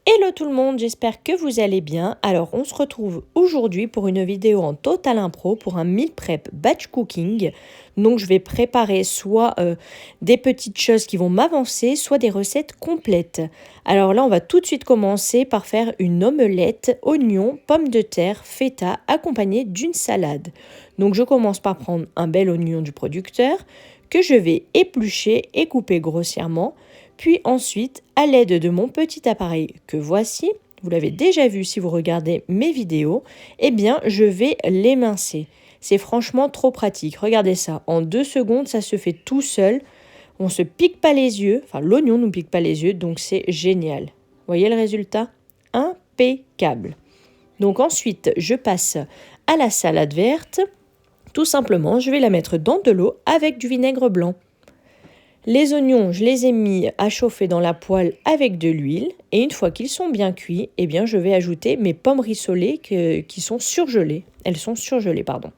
Hello tout le monde, j'espère que vous allez bien. Alors on se retrouve aujourd'hui pour une vidéo en total impro pour un meal prep batch cooking. Donc je vais préparer soit des petites choses qui vont m'avancer, soit des recettes complètes. Alors là on va tout de suite commencer par faire une omelette, oignons, pommes de terre, feta accompagnée d'une salade. Donc je commence par prendre un bel oignon du producteur que je vais éplucher et couper grossièrement. Puis ensuite, à l'aide de mon petit appareil que voici, vous l'avez déjà vu si vous regardez mes vidéos, eh bien je vais l'émincer. C'est franchement trop pratique. Regardez ça, en 2 secondes, ça se fait tout seul. On ne se pique pas les yeux, enfin l'oignon ne nous pique pas les yeux, donc c'est génial. Voyez le résultat? Impeccable. Donc ensuite, je passe à la salade verte. Tout simplement, je vais la mettre dans de l'eau avec du vinaigre blanc. Les oignons, je les ai mis à chauffer dans la poêle avec de l'huile. Et une fois qu'ils sont bien cuits, eh bien, je vais ajouter mes pommes rissolées qui sont surgelées. Elles sont surgelées, pardon.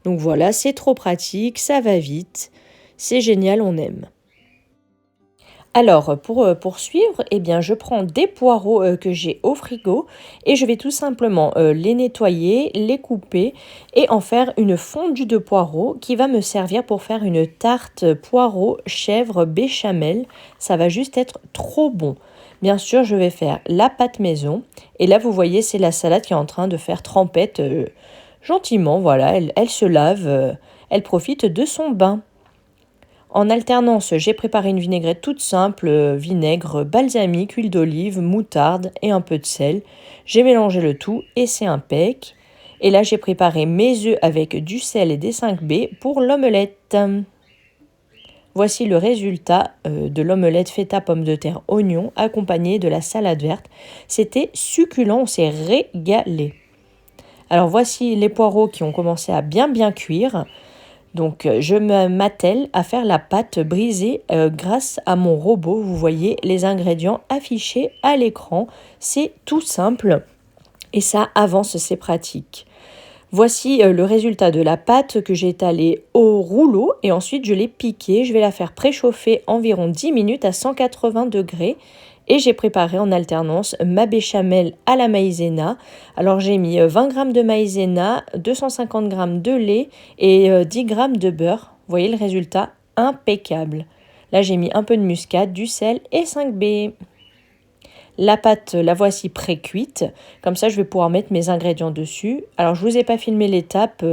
Donc voilà, c'est trop pratique, ça va vite. C'est génial, on aime. Alors, pour poursuivre, eh bien, je prends des poireaux que j'ai au frigo et je vais tout simplement les nettoyer, les couper et en faire une fondue de poireaux qui va me servir pour faire une tarte poireaux chèvre béchamel. Ça va juste être trop bon. Bien sûr, je vais faire la pâte maison et là, vous voyez, c'est la salade qui est en train de faire trempette gentiment. Voilà, elle se lave, elle profite de son bain. En alternance, j'ai préparé une vinaigrette toute simple, vinaigre, balsamique, huile d'olive, moutarde et un peu de sel. J'ai mélangé le tout et c'est impec. Et là, j'ai préparé mes œufs avec du sel et des 5B pour l'omelette. Voici le résultat de l'omelette feta pomme de terre oignon accompagnée de la salade verte. C'était succulent, on s'est régalé. Alors voici les poireaux qui ont commencé à bien cuire. Donc, je m'attelle à faire la pâte brisée grâce à mon robot. Vous voyez les ingrédients affichés à l'écran. C'est tout simple et ça avance, c'est pratique. Voici le résultat de la pâte que j'ai étalée au rouleau et ensuite je l'ai piquée. Je vais la faire préchauffer environ 10 minutes à 180 degrés. Et j'ai préparé en alternance ma béchamel à la maïzena. Alors j'ai mis 20 g de maïzena, 250 g de lait et 10 g de beurre. Vous voyez le résultat? Impeccable. Là j'ai mis un peu de muscade, du sel et 5B. La pâte, la voici pré-cuite. Comme ça, je vais pouvoir mettre mes ingrédients dessus. Alors, je ne vous ai pas filmé l'étape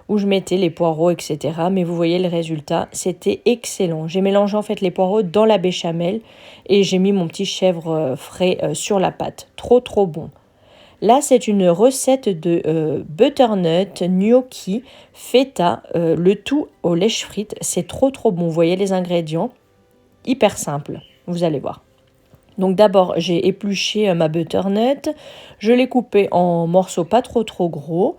où je mettais les poireaux, etc. Mais vous voyez le résultat, c'était excellent. J'ai mélangé en fait les poireaux dans la béchamel et j'ai mis mon petit chèvre frais sur la pâte. Trop bon. Là, c'est une recette de butternut, gnocchi, feta, le tout au lèche frites. C'est trop bon. Vous voyez les ingrédients, hyper simple. Vous allez voir. Donc d'abord, j'ai épluché ma butternut, je l'ai coupée en morceaux pas trop gros.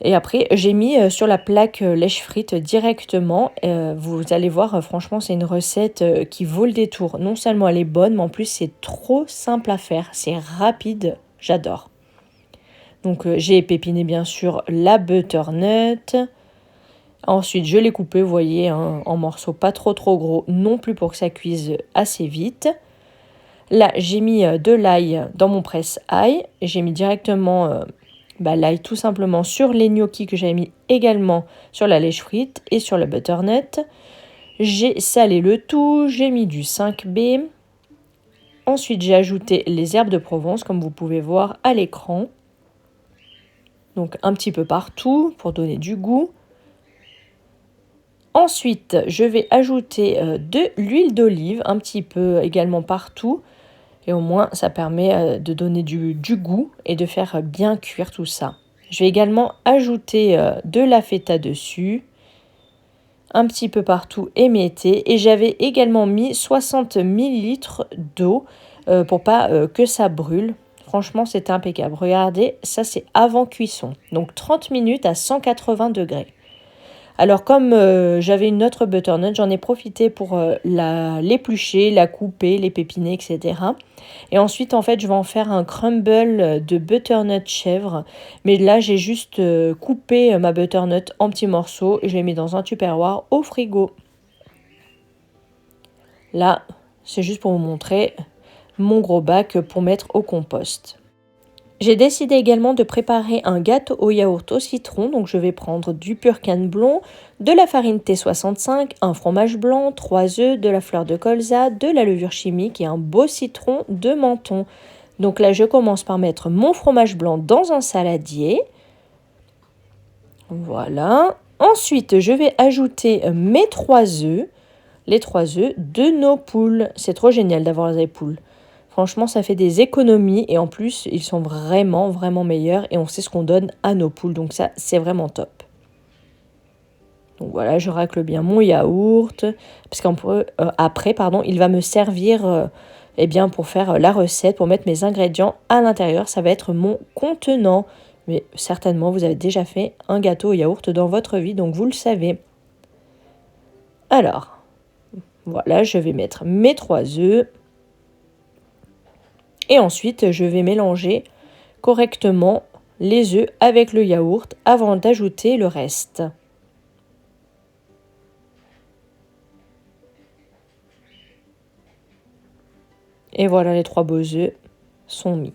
Et après, j'ai mis sur la plaque lèche frite directement. Vous allez voir, franchement, c'est une recette qui vaut le détour. Non seulement elle est bonne, mais en plus, c'est trop simple à faire. C'est rapide, j'adore. Donc j'ai épiné bien sûr la butternut. Ensuite, je l'ai coupée, vous voyez, hein, en morceaux pas trop gros, non plus pour que ça cuise assez vite. Là, j'ai mis de l'ail dans mon presse-ail. J'ai mis directement l'ail tout simplement sur les gnocchis que j'avais mis également sur la lèche frite et sur le butternut. J'ai salé le tout, j'ai mis du 5B. Ensuite, j'ai ajouté les herbes de Provence, comme vous pouvez voir à l'écran. Donc un petit peu partout pour donner du goût. Ensuite, je vais ajouter de l'huile d'olive, un petit peu également partout. Et au moins, ça permet de donner du goût et de faire bien cuire tout ça. Je vais également ajouter de la feta dessus, un petit peu partout émietté. Et j'avais également mis 60 ml d'eau pour pas que ça brûle. Franchement, c'est impeccable. Regardez, ça c'est avant cuisson. Donc 30 minutes à 180 degrés. Alors comme j'avais une autre butternut, j'en ai profité pour l'éplucher, la couper, les pépiner, etc. Et ensuite, en fait, je vais en faire un crumble de butternut chèvre. Mais là, j'ai juste coupé ma butternut en petits morceaux et je l'ai mis dans un tupperware au frigo. Là, c'est juste pour vous montrer. mon gros bac pour mettre au compost. J'ai décidé également de préparer un gâteau au yaourt au citron, donc je vais prendre du purcan blond, de la farine T65, un fromage blanc, 3 œufs, de la fleur de colza, de la levure chimique et un beau citron de menthon. Donc là, je commence par mettre mon fromage blanc dans un saladier. Voilà. Ensuite, je vais ajouter mes 3 œufs, les 3 œufs de nos poules. C'est trop génial d'avoir des poules. Franchement, ça fait des économies et en plus, ils sont vraiment, vraiment meilleurs et on sait ce qu'on donne à nos poules. Donc ça, c'est vraiment top. Donc voilà, je racle bien mon yaourt parce qu'après, il va me servir eh bien, pour faire la recette, pour mettre mes ingrédients à l'intérieur. Ça va être mon contenant. Mais certainement, vous avez déjà fait un gâteau au yaourt dans votre vie, donc vous le savez. Alors, voilà, je vais mettre mes 3 œufs. Et ensuite, je vais mélanger correctement les œufs avec le yaourt avant d'ajouter le reste. Et voilà, les 3 beaux œufs sont mis.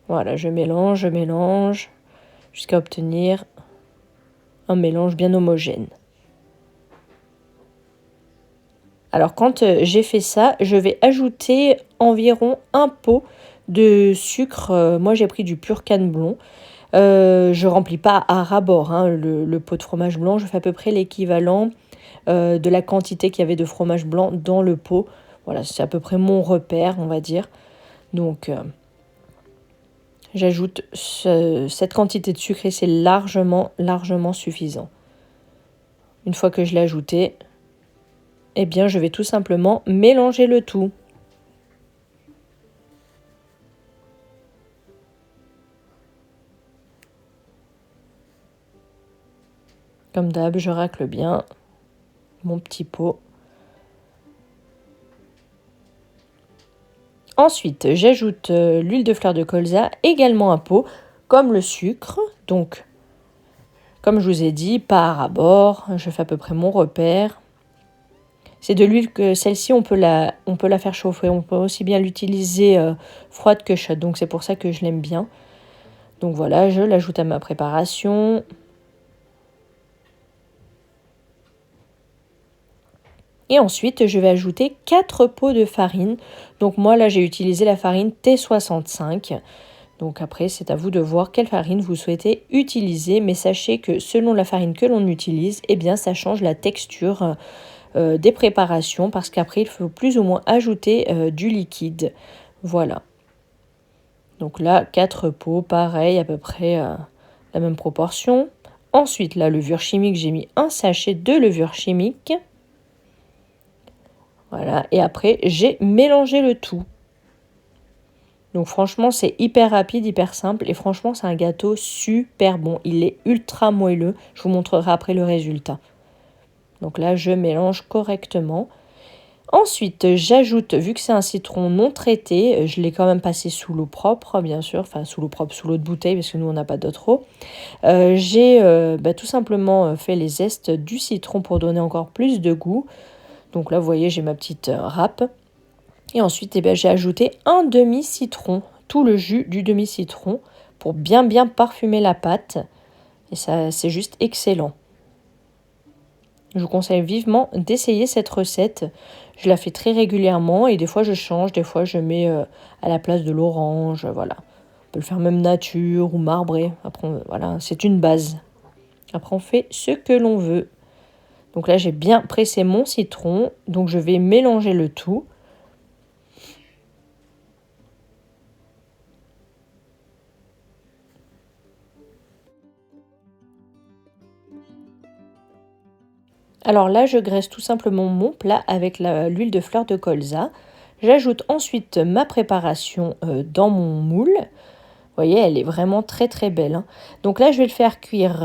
Voilà, je mélange jusqu'à obtenir un mélange bien homogène. Alors quand j'ai fait ça, je vais ajouter environ un pot de sucre. Moi j'ai pris du purcan blond. Je remplis pas à ras-bord le pot de fromage blanc. Je fais à peu près l'équivalent de la quantité qu'il y avait de fromage blanc dans le pot. Voilà, c'est à peu près mon repère, on va dire. Donc j'ajoute cette quantité de sucre et c'est largement suffisant. Une fois que je l'ai ajouté, eh bien, je vais tout simplement mélanger le tout. Comme d'hab, je racle bien mon petit pot. Ensuite, j'ajoute l'huile de fleur de colza, également un pot, comme le sucre. Donc, comme je vous ai dit, pas à ras-bord, je fais à peu près mon repère. C'est de l'huile que celle-ci, on peut la faire chauffer. On peut aussi bien l'utiliser froide que chaude. Donc c'est pour ça que je l'aime bien. Donc voilà, je l'ajoute à ma préparation. Et ensuite, je vais ajouter 4 pots de farine. Donc moi, là, j'ai utilisé la farine T65. Donc après, c'est à vous de voir quelle farine vous souhaitez utiliser. Mais sachez que selon la farine que l'on utilise, eh bien, ça change la texture des préparations parce qu'après il faut plus ou moins ajouter du liquide. Voilà. Donc là 4 pots, pareil, à peu près la même proportion. Ensuite la levure chimique, j'ai mis un sachet de levure chimique. Voilà, et après j'ai mélangé le tout. Donc franchement c'est hyper rapide, hyper simple et franchement c'est un gâteau super bon. Il est ultra moelleux, je vous montrerai après le résultat. Donc là, je mélange correctement. Ensuite, j'ajoute, vu que c'est un citron non traité, je l'ai quand même passé sous l'eau propre, bien sûr. Enfin, sous l'eau propre, sous l'eau de bouteille, parce que nous, on n'a pas d'autre eau. J'ai tout simplement fait les zestes du citron pour donner encore plus de goût. Donc là, vous voyez, j'ai ma petite râpe. Et ensuite, j'ai ajouté un demi-citron, tout le jus du demi-citron, pour bien parfumer la pâte. Et ça, c'est juste excellent. Je vous conseille vivement d'essayer cette recette. Je la fais très régulièrement et des fois je change, des fois je mets à la place de l'orange, voilà. On peut le faire même nature ou marbré. Après, voilà, c'est une base. Après, on fait ce que l'on veut. Donc là, j'ai bien pressé mon citron, donc je vais mélanger le tout. Alors là, je graisse tout simplement mon plat avec l'huile de fleur de colza. J'ajoute ensuite ma préparation dans mon moule. Vous voyez, elle est vraiment très belle. Hein. Donc là, je vais le faire cuire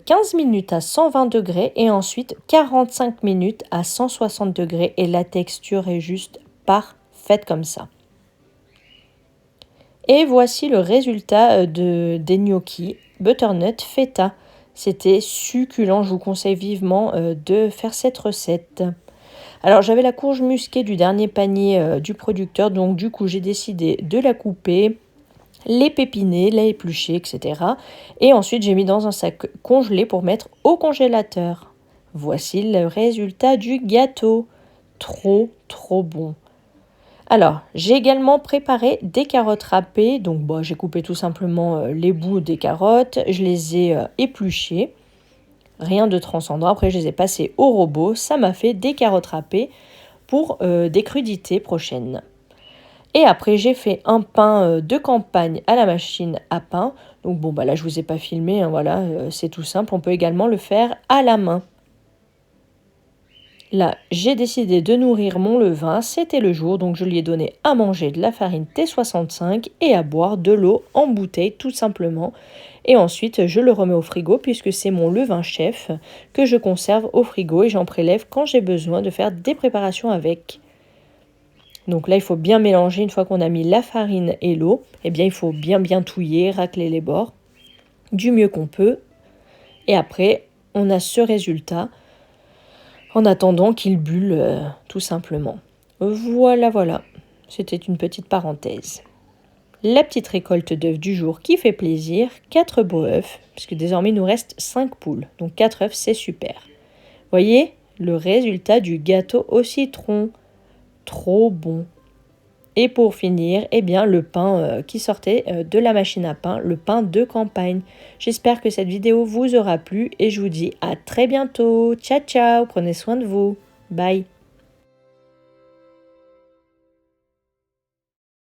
15 minutes à 120 degrés et ensuite 45 minutes à 160 degrés. Et la texture est juste parfaite comme ça. Et voici le résultat des gnocchis butternut feta. C'était succulent, je vous conseille vivement de faire cette recette. Alors j'avais la courge musquée du dernier panier du producteur, donc du coup j'ai décidé de la couper, les pépiner, la éplucher, etc. Et ensuite j'ai mis dans un sac congelé pour mettre au congélateur. Voici le résultat du gâteau. Trop, trop bon. Alors, j'ai également préparé des carottes râpées. Donc, j'ai coupé tout simplement les bouts des carottes. Je les ai épluchées. Rien de transcendant. Après, je les ai passées au robot. Ça m'a fait des carottes râpées pour des crudités prochaines. Et après, j'ai fait un pain de campagne à la machine à pain. Donc, là, je ne vous ai pas filmé. Hein, voilà, c'est tout simple. On peut également le faire à la main. Là, j'ai décidé de nourrir mon levain, c'était le jour, donc je lui ai donné à manger de la farine T65 et à boire de l'eau en bouteille tout simplement. Et ensuite, je le remets au frigo puisque c'est mon levain chef que je conserve au frigo et j'en prélève quand j'ai besoin de faire des préparations avec. Donc là, il faut bien mélanger une fois qu'on a mis la farine et l'eau. Eh bien, il faut bien touiller, racler les bords du mieux qu'on peut. Et après, on a ce résultat en attendant qu'il bulle tout simplement. Voilà, c'était une petite parenthèse. La petite récolte d'œufs du jour qui fait plaisir, 4 beaux œufs, puisque désormais il nous reste 5 poules, donc 4 œufs c'est super. Voyez le résultat du gâteau au citron, trop bon. Et pour finir, le pain qui sortait de la machine à pain, le pain de campagne. J'espère que cette vidéo vous aura plu et je vous dis à très bientôt. Ciao, ciao, prenez soin de vous. Bye.